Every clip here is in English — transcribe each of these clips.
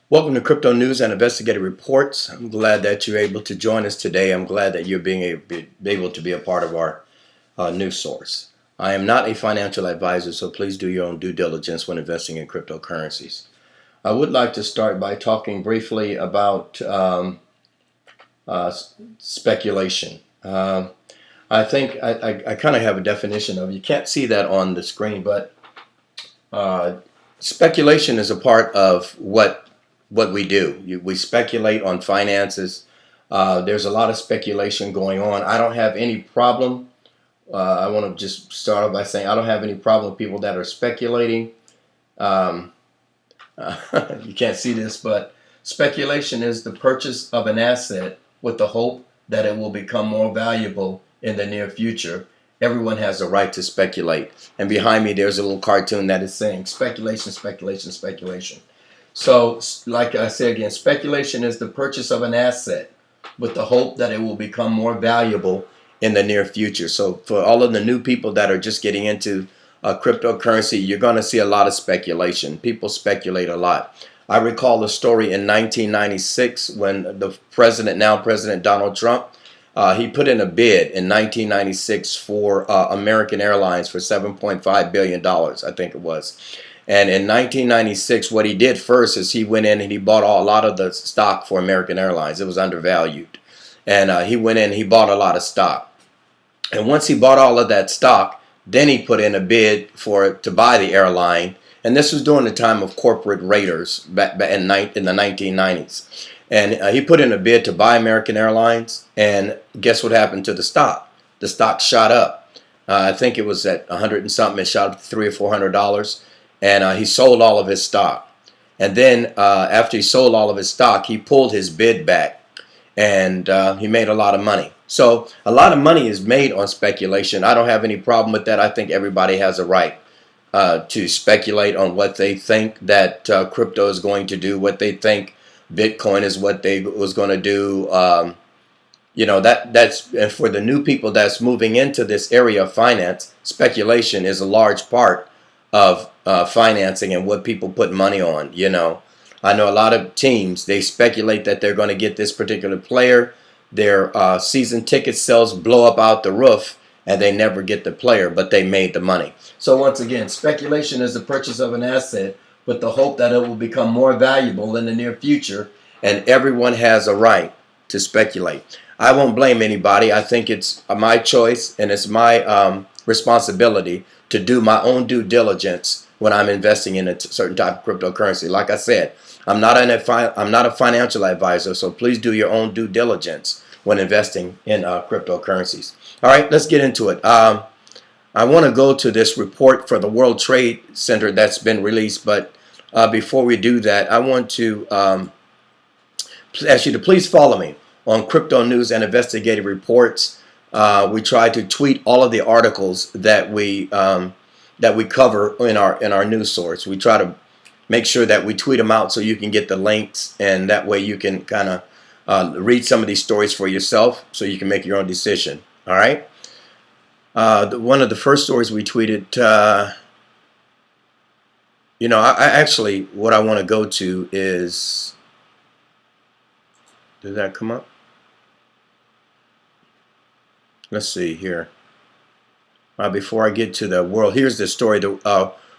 Welcome to Crypto News and Investigative Reports. I'm glad that you're able to join us today. I'm glad that you're being able to be a part of our news source. I am not a financial advisor, so please do your own due diligence when investing in cryptocurrencies. I would like to start by talking briefly about speculation. I think I kind of have a definition of, you can't see that on the screen, but speculation is a part of what we do. We speculate on finances. There's a lot of speculation going on. I don't have any problem. I want to just start off by saying I don't have any problem with people that are speculating. You can't see this, but speculation is the purchase of an asset with the hope that it will become more valuable in the near future. Everyone has a right to speculate. And behind me, there's a little cartoon that is saying speculation, speculation, speculation. So, like I say again, speculation is the purchase of an asset with the hope that it will become more valuable in the near future. So, for all of the new people that are just getting into cryptocurrency, you're going to see a lot of speculation. People speculate a lot. I recall a story in 1996 when the now President Donald Trump, he put in a bid in 1996 for American Airlines for $7.5 billion, I think it was. And in 1996, what he did first is he went in and he bought a lot of the stock for American Airlines. It was undervalued. And he went in and he bought a lot of stock. And once he bought all of that stock, then he put in a bid to buy the airline. And this was during the time of corporate raiders back in the 1990s. And he put in a bid to buy American Airlines. And guess what happened to the stock? The stock shot up. I think it was at 100 and something. It shot up to $300 or $400. And he sold all of his stock. And then after he sold all of his stock, he pulled his bid back. And he made a lot of money. So a lot of money is made on speculation. I don't have any problem with that. I think everybody has a right to speculate on what they think that crypto is going to do, what they think Bitcoin is what they was going to do. You know, that's and for the new people that's moving into this area of finance, speculation is a large part of financing and what people put money on. You know, I know a lot of teams, they speculate that they're going to get this particular player. Their season ticket sales blow up out the roof and they never get the player, but they made the money. So once again, speculation is the purchase of an asset with the hope that it will become more valuable in the near future, and everyone has a right to speculate. I won't blame anybody. I think it's my choice and it's my responsibility to do my own due diligence when I'm investing in a certain type of cryptocurrency. Like I said, I'm not a financial advisor, so please do your own due diligence when investing in cryptocurrencies. All right, let's get into it. I want to go to this report for the World Trade Center that's been released, but before we do that, I want to ask you to please follow me on Crypto News and Investigative Reports. We try to tweet all of the articles that we cover in our news source. We try to make sure that we tweet them out so you can get the links, and that way you can kind of read some of these stories for yourself so you can make your own decision. All right. One of the first stories we tweeted, you know, I actually, what I want to go to is, did that come up? Let's see here. Before I get to the world, here's the story.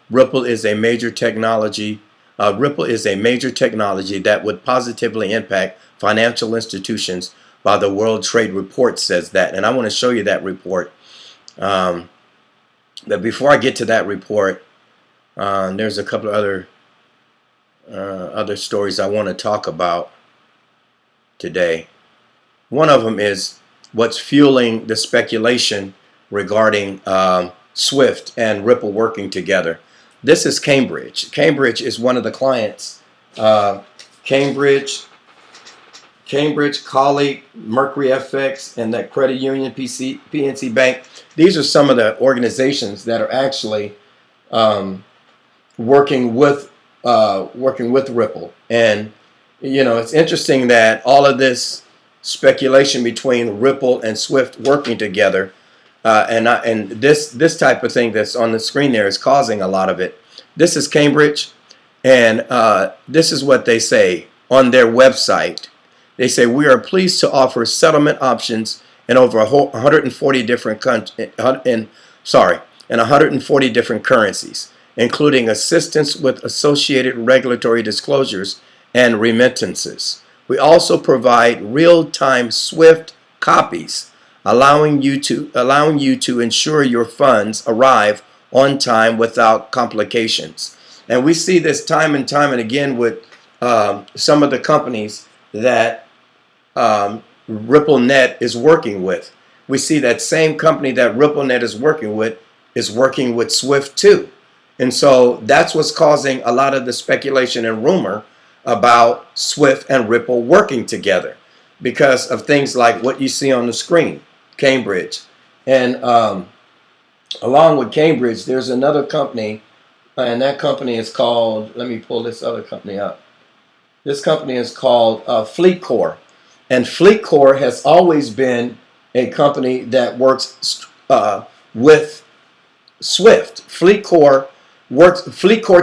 Ripple is a major technology. Ripple is a major technology that would positively impact financial institutions, by the World Trade Report says that. And I want to show you that report. But before I get to that report, there's a couple of other stories I want to talk about today. One of them is what's fueling the speculation regarding Swift and Ripple working together. This is Cambridge. Cambridge is one of the clients. Cambridge, Calyx, Mercury FX, and that credit union, PNC Bank. These are some of the organizations that are actually working with Ripple. And you know, it's interesting that all of this speculation between Ripple and Swift working together and this type of thing that's on the screen there is causing a lot of it. This is Cambridge, and this is what they say on their website. They say, we are pleased to offer settlement options in over 140 different in 140 different currencies, including assistance with associated regulatory disclosures and remittances. We also provide real-time SWIFT copies, allowing you to ensure your funds arrive on time without complications. And we see this time and time and again with some of the companies that RippleNet is working with. We see that same company that RippleNet is working with SWIFT too. And so that's what's causing a lot of the speculation and rumor about SWIFT and Ripple working together, because of things like what you see on the screen, Cambridge. And along with Cambridge, there's another company, and that company is called, let me pull this other company up. This company is called FleetCor. And FleetCor has always been a company that works with SWIFT. FleetCor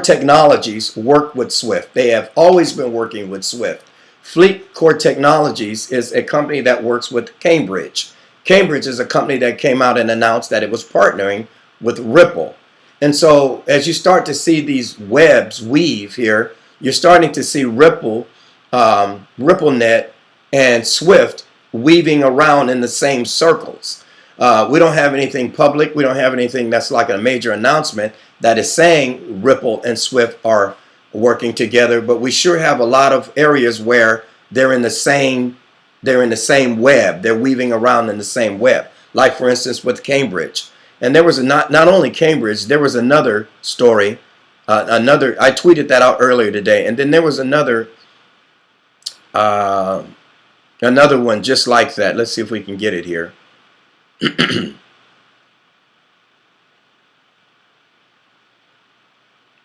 Technologies work with SWIFT. They have always been working with SWIFT. FleetCor Technologies is a company that works with Cambridge. Cambridge is a company that came out and announced that it was partnering with Ripple. And so as you start to see these webs weave here, you're starting to see Ripple, RippleNet, and SWIFT weaving around in the same circles. We don't have anything public. We don't have anything that's like a major announcement that is saying Ripple and SWIFT are working together, but we sure have a lot of areas where they're in the same web. They're weaving around in the same web. Like for instance with Cambridge. And there was not only Cambridge, there was another story, I tweeted that out earlier today, and then there was another one just like that. Let's see if we can get it here.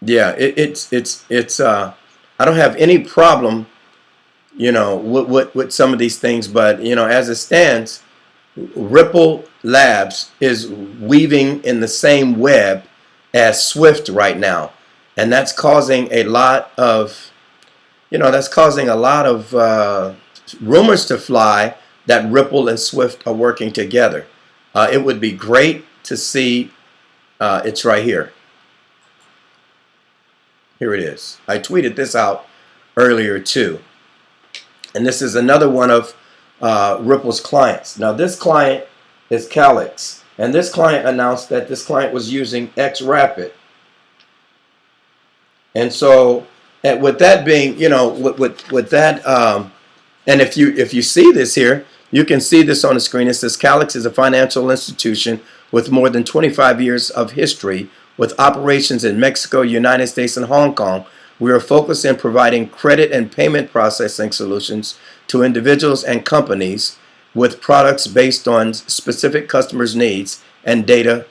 Yeah, it's I don't have any problem, with some of these things, but as it stands, Ripple Labs is weaving in the same web as SWIFT right now, and that's causing a lot of rumors to fly that Ripple and SWIFT are working together. It would be great to see. It's right here. Here it is. I tweeted this out earlier too. And this is another one of Ripple's clients. Now this client is Calyx. And this client announced that this client was using xRapid. And so with that being, with that, and if you see this here, you can see this on the screen. It says Calyx is a financial institution with more than 25 years of history with operations in Mexico, United States, and Hong Kong. We are focused in providing credit and payment processing solutions to individuals and companies with products based on specific customers' needs and data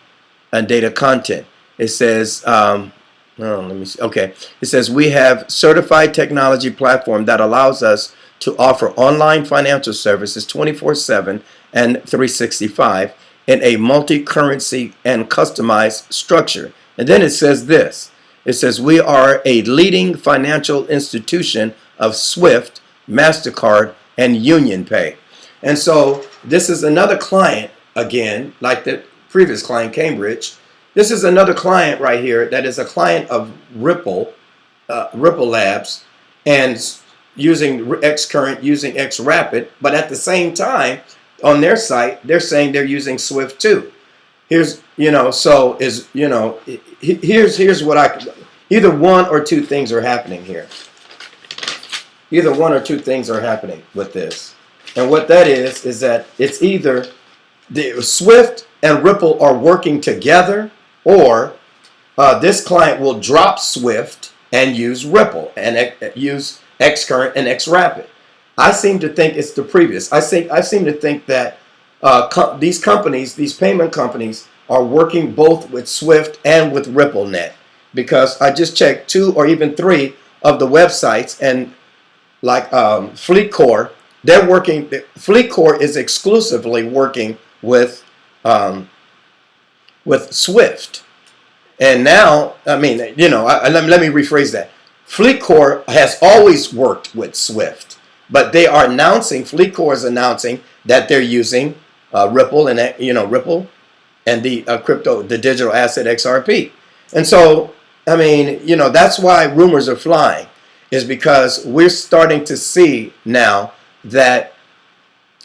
content. It says, let me see. Okay. It says we have certified technology platform that allows us to offer online financial services 24/7 and 365 in a multi-currency and customized structure. And then it says this. It says we are a leading financial institution of SWIFT, MasterCard, and UnionPay. And so this is another client, again, like the previous client, Cambridge. This is another client right here that is a client of Ripple Labs, and using xCurrent, using xRapid, but at the same time, on their site, they're saying they're using SWIFT too. Here's what either one or two things are happening here. Either one or two things are happening with this. And what that is that it's either the SWIFT and Ripple are working together, or this client will drop SWIFT and use Ripple and use xCurrent and xRapid. I seem to think it's the previous. I seem to think that these companies, these payment companies, are working both with SWIFT and with RippleNet, because I just checked 2 or even 3 of the websites, and like FleetCor, they're working. FleetCor is exclusively working with with Swift. And now, I mean, let me rephrase that. FleetCor has always worked with Swift, but they are announcing, FleetCor is announcing that they're using Ripple and Ripple and the the digital asset XRP. And so, I mean, that's why rumors are flying, is because we're starting to see now that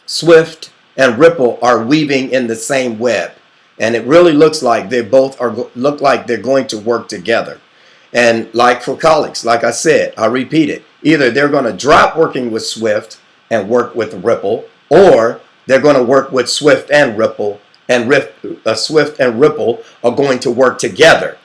Swift and Ripple are weaving in the same web, and it really looks like they both look like they're going to work together. And like for Calyx, like I said, I repeat it, either they're going to drop working with Swift and work with Ripple, or they're going to work with Swift and Ripple, and Swift and Ripple are going to work together.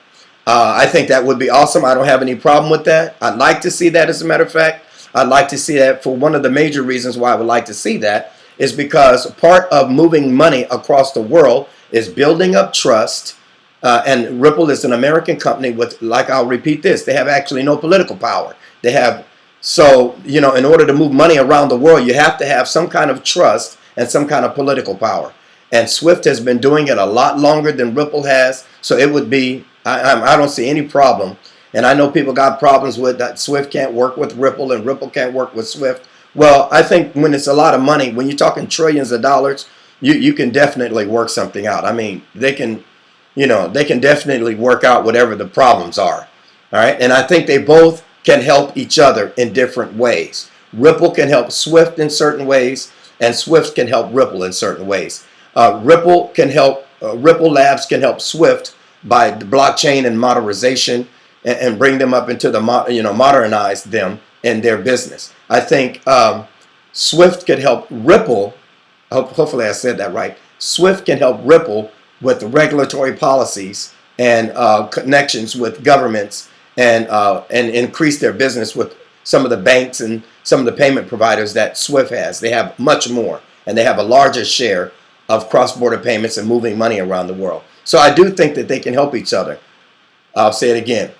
I think that would be awesome. I don't have any problem with that. I'd like to see that, as a matter of fact. I'd like to see that. For one of the major reasons why I would like to see that is because part of moving money across the world is building up trust. And Ripple is an American company with, like, I'll repeat this, they have actually no political power. They have, so, in order to move money around the world, you have to have some kind of trust and some kind of political power. And Swift has been doing it a lot longer than Ripple has. So it would be, I don't see any problem. And I know people got problems with that Swift can't work with Ripple and Ripple can't work with Swift. Well, I think when it's a lot of money, when you're talking trillions of dollars, you can definitely work something out. I mean, they can definitely work out whatever the problems are. All right. And I think they both can help each other in different ways. Ripple can help Swift in certain ways, and Swift can help Ripple in certain ways. Ripple Labs can help Swift by the blockchain and modernization, and bring them up into the modernize them in their business. I think Swift could help Ripple. Hopefully I said that right. Swift can help Ripple with the regulatory policies and connections with governments, and increase their business with some of the banks and some of the payment providers that Swift has. They have much more, and they have a larger share of cross-border payments and moving money around the world. So I do think that they can help each other. I'll say it again.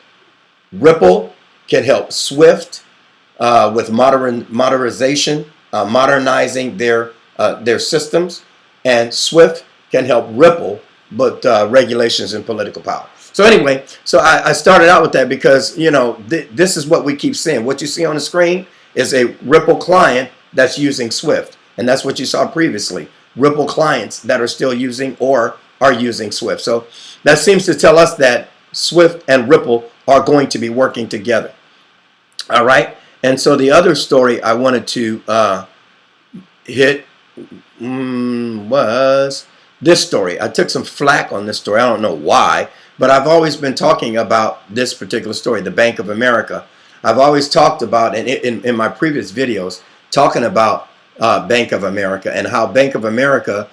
Ripple can help Swift with modernization, modernizing their systems, and Swift can help Ripple with regulations and political power. So anyway, so I started out with that because, this is what we keep seeing. What you see on the screen is a Ripple client that's using Swift, and that's what you saw previously. Ripple clients that are still using or are using Swift. So that seems to tell us that Swift and Ripple are going to be working together. All right. And so the other story I wanted to hit was this story. I took some flack on this story. I don't know why, but I've always been talking about this particular story, the Bank of America. I've always talked about, in my previous videos, talking about Bank of America, and how Bank of America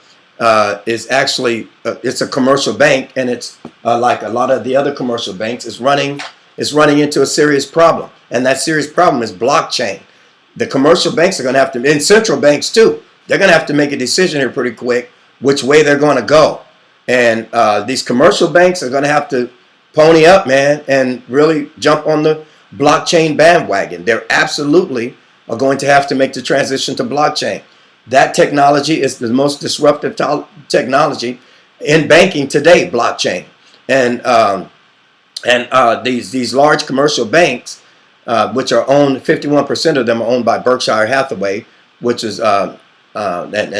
is actually, it's a commercial bank, and it's like a lot of the other commercial banks, is running into a serious problem. And that serious problem is blockchain. The commercial banks are going to have to, and central banks too, they're going to have to make a decision here pretty quick which way they're going to go. And these commercial banks are going to have to pony up, man, and really jump on the blockchain bandwagon. They're absolutely are going to have to make the transition to blockchain. That technology is the most disruptive technology in banking today, blockchain. And these large commercial banks, which are owned, 51% of them are owned by Berkshire Hathaway, which is and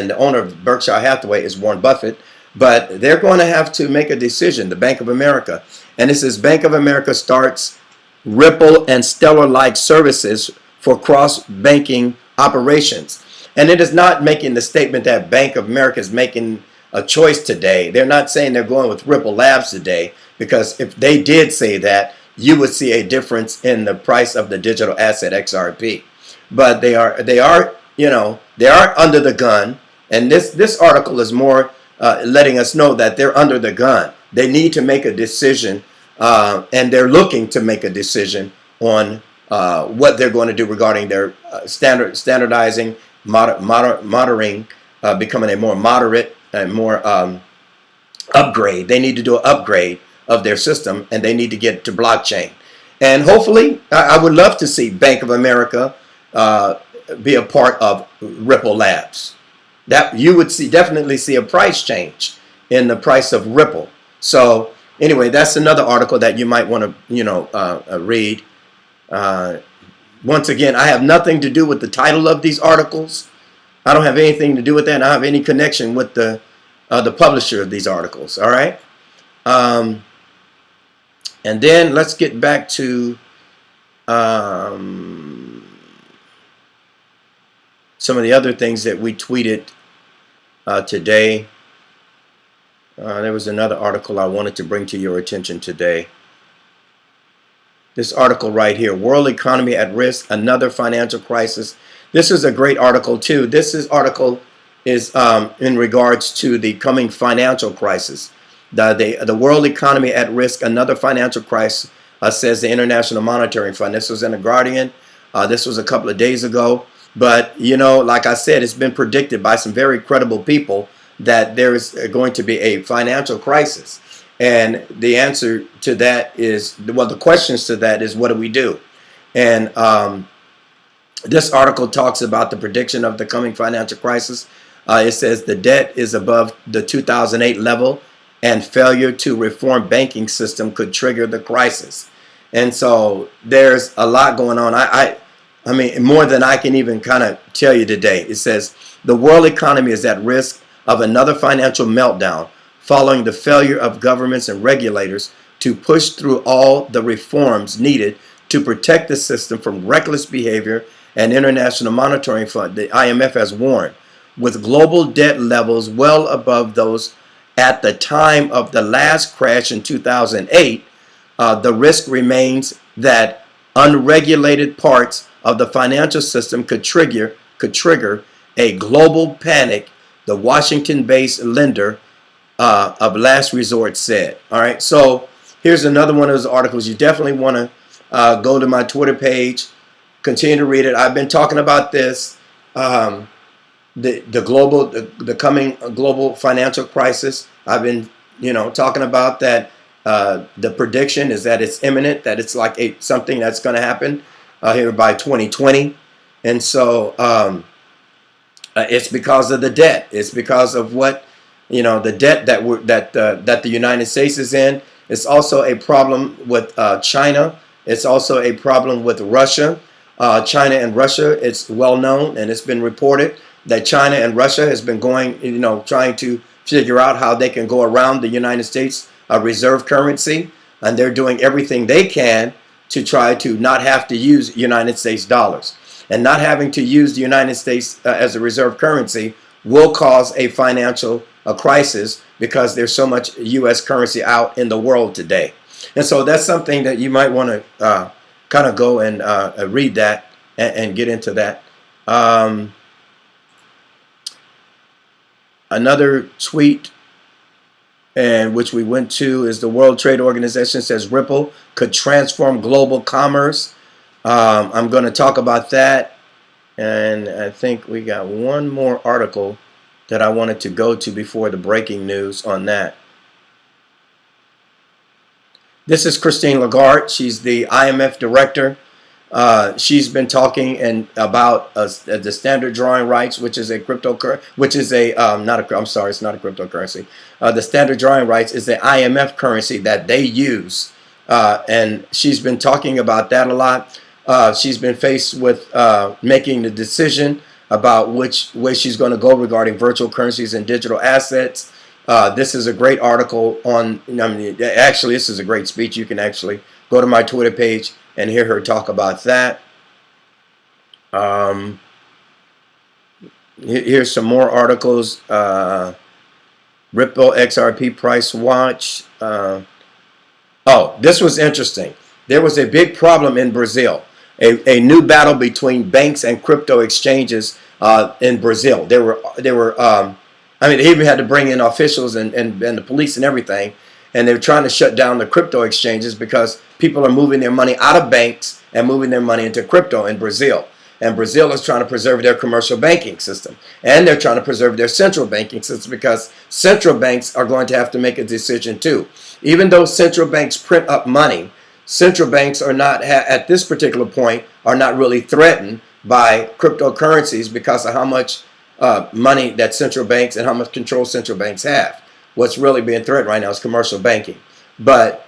the owner of Berkshire Hathaway is Warren Buffett. But they're going to have to make a decision, the Bank of America. And this is Bank of America starts Ripple and Stellar-like services for cross-banking operations. And it is not making the statement that Bank of America is making a choice today. They're not saying they're going with Ripple Labs today, because if they did say that, you would see a difference in the price of the digital asset XRP. But they are under the gun. And this article is more letting us know that they're under the gun. They need to make a decision, and they're looking to make a decision on what they're going to do regarding their standardizing, moderating, becoming a more moderate and more upgrade. They need to do an upgrade of their system, and they need to get to blockchain. And hopefully, I would love to see Bank of America be a part of Ripple Labs. That you would definitely see a price change in the price of Ripple. So anyway, that's another article that you might want to read. Once again, I have nothing to do with the title of these articles. I don't have anything to do with that. And I don't have any connection with the publisher of these articles. All right. And then let's get back to some of the other things that we tweeted today. There was another article I wanted to bring to your attention today. This article right here, World Economy at Risk, Another Financial Crisis. This is a great article too. This article is in regards to the coming financial crisis. The world economy at risk, another financial crisis, says the International Monetary Fund. This was in The Guardian. This was a couple of days ago. But, like I said, it's been predicted by some very credible people that there is going to be a financial crisis. And the answer to that is, well, the questions to that is, what do we do? And this article talks about the prediction of the coming financial crisis. It says the debt is above the 2008 level, and failure to reform banking system could trigger the crisis. And so there's a lot going on. I mean, more than I can even kind of tell you today. It says the world economy is at risk of another financial meltdown following the failure of governments and regulators to push through all the reforms needed to protect the system from reckless behavior. And International Monetary Fund, the IMF, has warned, with global debt levels well above those at the time of the last crash in 2008, the risk remains that unregulated parts of the financial system could trigger a global panic, the Washington-based lender of last resort said. All right, so here's another one of those articles. You definitely want to go to my Twitter page, continue to read it. I've been talking about this, the coming global financial crisis. I've been talking about that. The prediction is that it's imminent, that it's like something that's going to happen here by 2020. And so it's because of the debt. It's because of what the debt that the United States is in. It's also a problem with China. It's also a problem with Russia. China and Russia, it's well known, and it's been reported that China and Russia has been going, trying to figure out how they can go around the United States reserve currency, and they're doing everything they can to try to not have to use United States dollars. And not having to use the United States as a reserve currency will cause a financial crisis because there's so much U.S. currency out in the world today. And so that's something that you might want to kind of go and read that and get into that. Another tweet, and which we went to, is the World Trade Organization says Ripple could transform global commerce. I'm going to talk about that, and I think we got one more article that I wanted to go to before the breaking news on that. This is Christine Lagarde. She's the IMF director. She's been talking about the standard drawing rights, which is a cryptocurrency, which is it's not a cryptocurrency. The standard drawing rights is the IMF currency that they use, and she's been talking about that a lot. She's been faced with making the decision about which way she's going to go regarding virtual currencies and digital assets. This is a great article on, actually, this is a great speech. You can actually go to my Twitter page and hear her talk about that. Here's some more articles. Ripple XRP Price Watch. Oh, this was interesting. There was a big problem in Brazil. A new battle between banks and crypto exchanges in Brazil. They even had to bring in officials and the police and everything, and they're trying to shut down the crypto exchanges because people are moving their money out of banks and moving their money into crypto in Brazil. And Brazil is trying to preserve their commercial banking system, and they're trying to preserve their central banking system because central banks are going to have to make a decision too. Even though central banks print up money, central banks are not, at this particular point, are not really threatened by cryptocurrencies because of how much money that central banks and how much control central banks have. what's really being threatened right now is commercial banking. But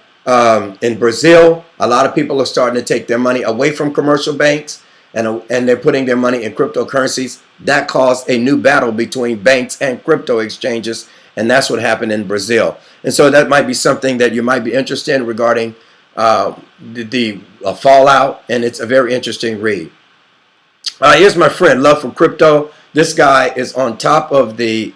in Brazil, a lot of people are starting to take their money away from commercial banks, and they're putting their money in cryptocurrencies. That caused a new battle between banks and crypto exchanges, and that's what happened in Brazil. And so that might be something that you might be interested in regarding the fallout, and it's a very interesting read. Here's my friend, Love for Crypto. This guy is on top of the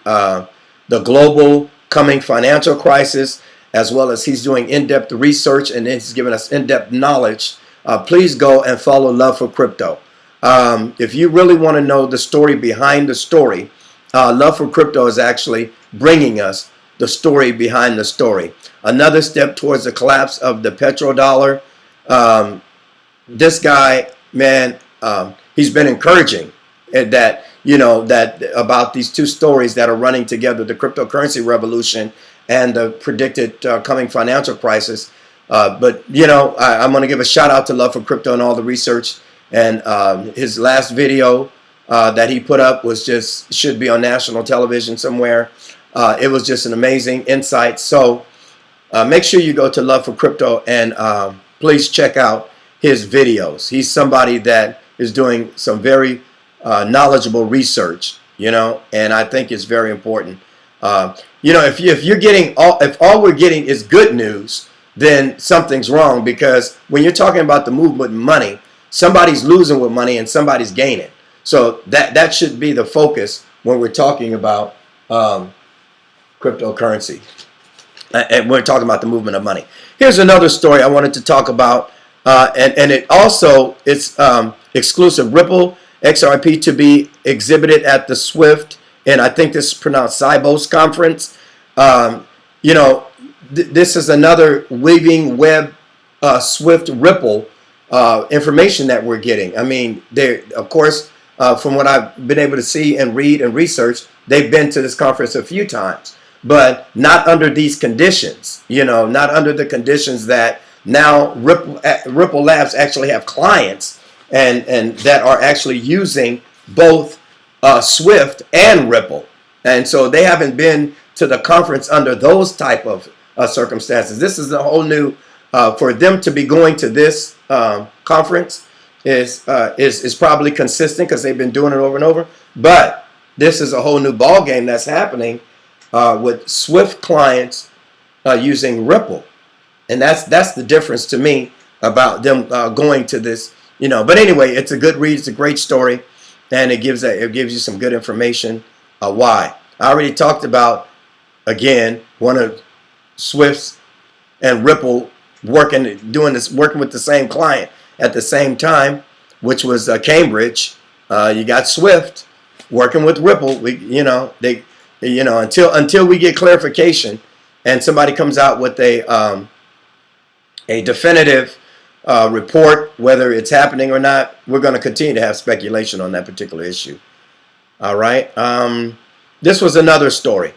global coming financial crisis, as well as he's doing in-depth research, and he's giving us in-depth knowledge. Please go and follow Love for Crypto. If you really want to know the story behind the story, Love for Crypto is actually bringing us the story behind the story. Another step towards the collapse of the petrodollar. This guy, man, he's been encouraging that, that about these two stories that are running together, the cryptocurrency revolution and the predicted coming financial crisis. But, I'm going to give a shout out to Love for Crypto and all the research. And his last video that he put up was should be on national television somewhere. It was just an amazing insight. So make sure you go to Love for Crypto and please check out his videos. He's somebody that is doing some very knowledgeable research, and I think it's very important. If all we're getting is good news, then something's wrong, because when you're talking about the movement of money, somebody's losing with money and somebody's gaining. So that should be the focus when we're talking about cryptocurrency. And we're talking about the movement of money. Here's another story I wanted to talk about, and it's exclusive Ripple XRP to be exhibited at the Swift, and I think this is pronounced Sibos conference. This is another weaving web Swift Ripple information that we're getting. I mean, of course, from what I've been able to see and read and research, they've been to this conference a few times, but not under these conditions. Not under the conditions that now Ripple Labs actually have clients and that are actually using both Swift and Ripple, and so they haven't been to the conference under those type of circumstances. This is a whole new for them to be going to this conference is probably consistent because they've been doing it over and over. But this is a whole new ball game that's happening with Swift clients using Ripple, and that's the difference to me about them going to this. But anyway, it's a good read. It's a great story, and it gives you some good information. Why? I already talked about, again, one of Swift's and Ripple working with the same client at the same time, which was Cambridge. You got Swift working with Ripple. Until we get clarification and somebody comes out with a definitive report, whether it's happening or not, we're going to continue to have speculation on that particular issue. All right. This was another story.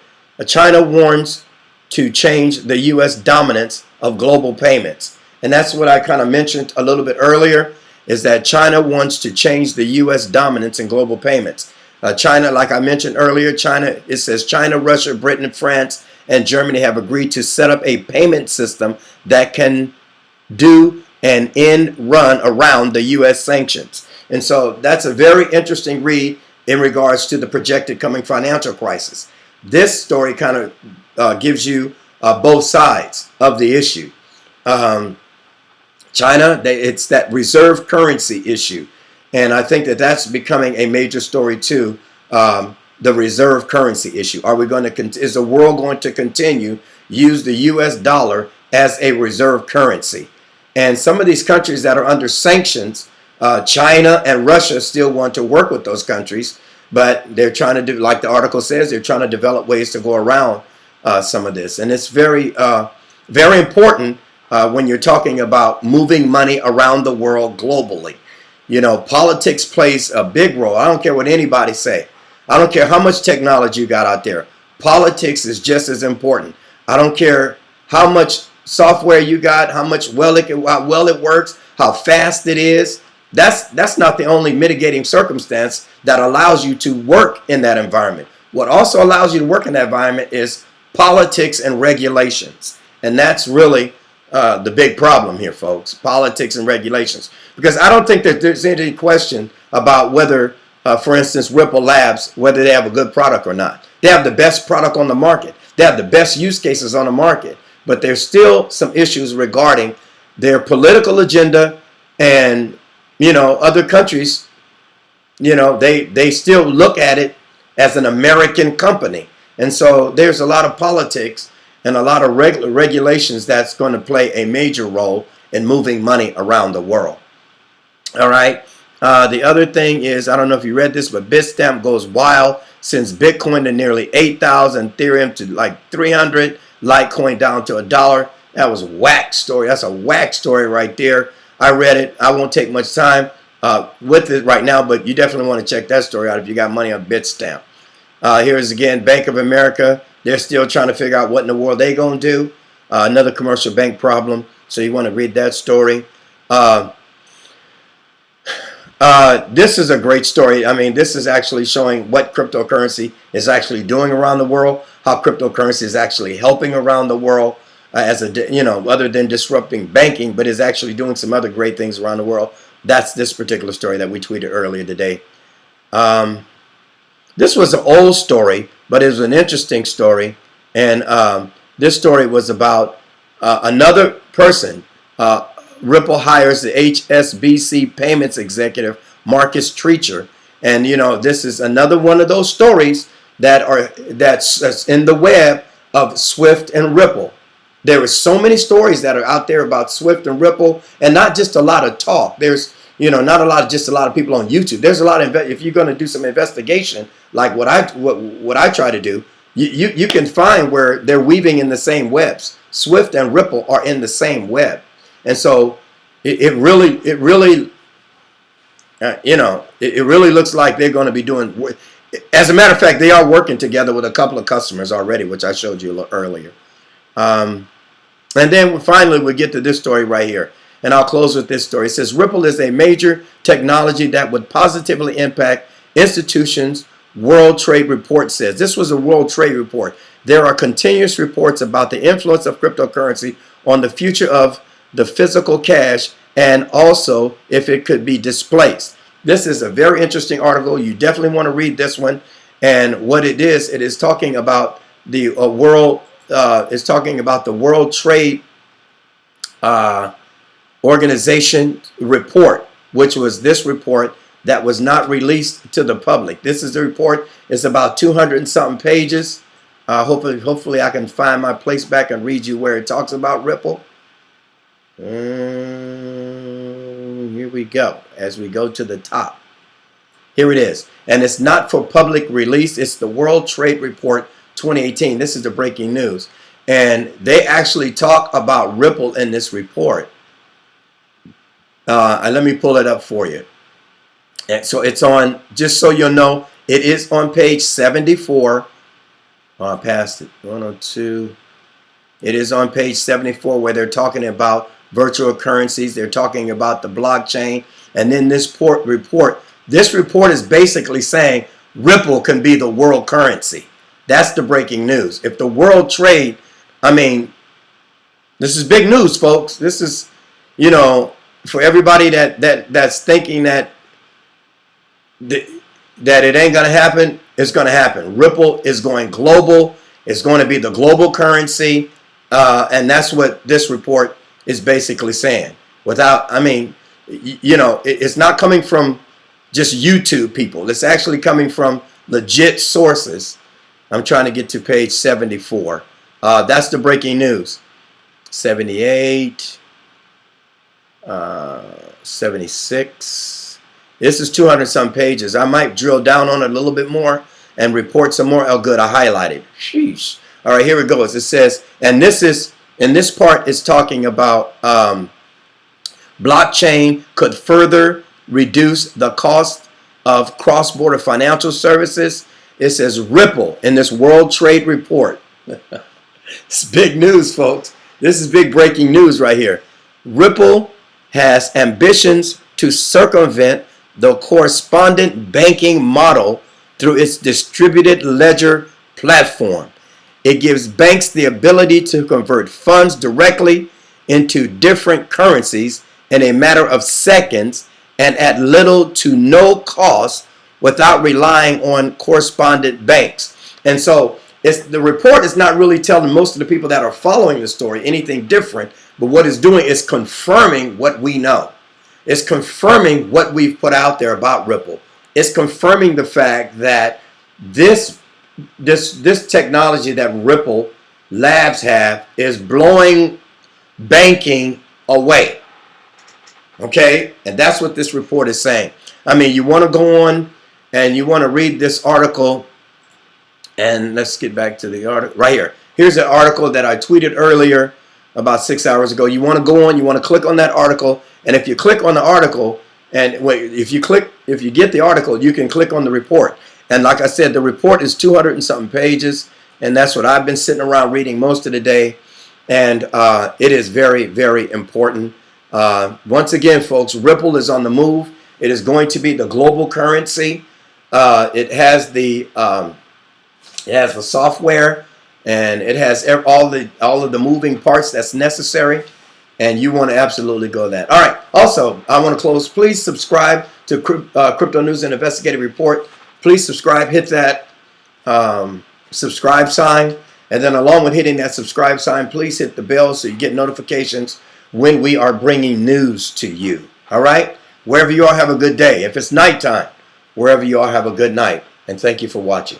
China warns to change the U.S. dominance of global payments. And that's what I kind of mentioned a little bit earlier, is that China wants to change the U.S. dominance in global payments. China, like I mentioned earlier, it says China, Russia, Britain, France, and Germany have agreed to set up a payment system that can do an end run around the U.S. sanctions. And so that's a very interesting read in regards to the projected coming financial crisis. This story kind of gives you both sides of the issue. China, it's that reserve currency issue. And I think that that's becoming a major story too, the reserve currency issue. Is the world going to continue use the U.S. dollar as a reserve currency? And some of these countries that are under sanctions, China and Russia still want to work with those countries, but they're trying to do, like the article says, they're trying to develop ways to go around some of this. And it's very, very important when you're talking about moving money around the world globally. Politics plays a big role. I don't care what anybody say. I don't care how much technology you got out there. Politics is just as important. I don't care how much software you got, how well it works, how fast it is. That's not the only mitigating circumstance that allows you to work in that environment. What also allows you to work in that environment is politics and regulations. And that's really the big problem here, folks. Politics and regulations. Because I don't think that there's any question about whether, for instance, Ripple Labs, whether they have a good product or not. They have the best product on the market. They have the best use cases on the market. But there's still some issues regarding their political agenda, and, you know, other countries, you know, they still look at it as an American company. And so there's a lot of politics and a lot of regulations that's going to play a major role in moving money around the world. All right. The other thing is, I don't know if you read this, but Bitstamp goes wild since Bitcoin to nearly 8,000, Ethereum to like 300, Litecoin down to $1. That was a whack story. That's a whack story right there. I read it. I won't take much time with it right now, but you definitely want to check that story out if you got money on Bitstamp. Here's again, Bank of America. They're still trying to figure out what in the world they're going to do. Another commercial bank problem. So you want to read that story. This is a great story. I mean, this is actually showing what cryptocurrency is actually doing around the world, how cryptocurrency is actually helping around the world as a, you know, other than disrupting banking, but is actually doing some other great things around the world. That's this particular story that we tweeted earlier today. This was an old story, but it was an interesting story. And this story was about another person. Ripple hires the HSBC payments executive, Marcus Treacher. And, you know, this is another one of those stories that's in the web of Swift and Ripple. There are so many stories that are out there about Swift and Ripple, and not just a lot of talk. There's, you know, not a lot of just a lot of people on YouTube. There's a lot of, if you're going to do some investigation, like what I try to do, you can find where they're weaving in the same webs. Swift and Ripple are in the same web. And so it really looks like they're going to be doing, as a matter of fact, they are working together with a couple of customers already, which I showed you earlier. And then finally, we get to this story right here. And I'll close with this story. It says, Ripple is a major technology that would positively impact institutions, World Trade Report says. This was a World Trade Report. There are continuous reports about the influence of cryptocurrency on the future of the physical cash, and also if it could be displaced. This is a very interesting article. You definitely want to read this one. And what it is talking about the world. It's talking about the World Trade Organization report, which was this report that was not released to the public. This is the report. It's about 200 and something pages. Hopefully I can find my place back and read you where it talks about Ripple. Here we go. As we go to the top, here it is. And it's not for public release. It's the World Trade Report 2018. This is the breaking news. And they actually talk about Ripple in this report. And let me pull it up for you. And so it's on, just so you'll know, it is on page 74. Oh, I passed it. 102. It is on page 74 where they're talking about virtual currencies. They're talking about the blockchain. And then this report is basically saying Ripple can be the world currency. That's the breaking news. If the world trade, I mean, this is big news, folks. This is, you know, for everybody that's thinking that it ain't going to happen, it's going to happen. Ripple is going global. It's going to be the global currency. And that's what this report is basically saying. Without, I mean, you know, it's not coming from just YouTube people. It's actually coming from legit sources. I'm trying to get to page 74. That's the breaking news. 78, 76. This is 200 some pages. I might drill down on it a little bit more and report some more. Oh, good. I highlighted. Sheesh. All right, here it goes. It says, and this is, in this part, it's talking about blockchain could further reduce the cost of cross-border financial services. It says Ripple in this World Trade Report. It's big news, folks. This is big breaking news right here. Ripple has ambitions to circumvent the correspondent banking model through its distributed ledger platform. It gives banks the ability to convert funds directly into different currencies in a matter of seconds and at little to no cost without relying on correspondent banks. And so the report is not really telling most of the people that are following the story anything different, but what it's doing is confirming what we know. It's confirming what we've put out there about Ripple. It's confirming the fact that this technology that Ripple Labs have is blowing banking away. Okay? And that's what this report is saying. I mean, you want to go on and you want to read this article, and let's get back to the article right here. Here's an article that I tweeted earlier about 6 hours ago. You want to go on, you want to click on that article, and if you click on the article, and wait, if you get the article, you can click on the report. And like I said, the report is 200 and something pages, and that's what I've been sitting around reading most of the day. And it is very, very important. Once again, folks, Ripple is on the move. It is going to be the global currency. It has the software, and it has all of the moving parts that's necessary. And you want to absolutely go that. All right. Also, I want to close. Please subscribe to Crypto News and Investigative Report. Please subscribe. Hit that subscribe sign. And then along with hitting that subscribe sign, please hit the bell so you get notifications when we are bringing news to you. All right? Wherever you are, have a good day. If it's nighttime, wherever you are, have a good night. And thank you for watching.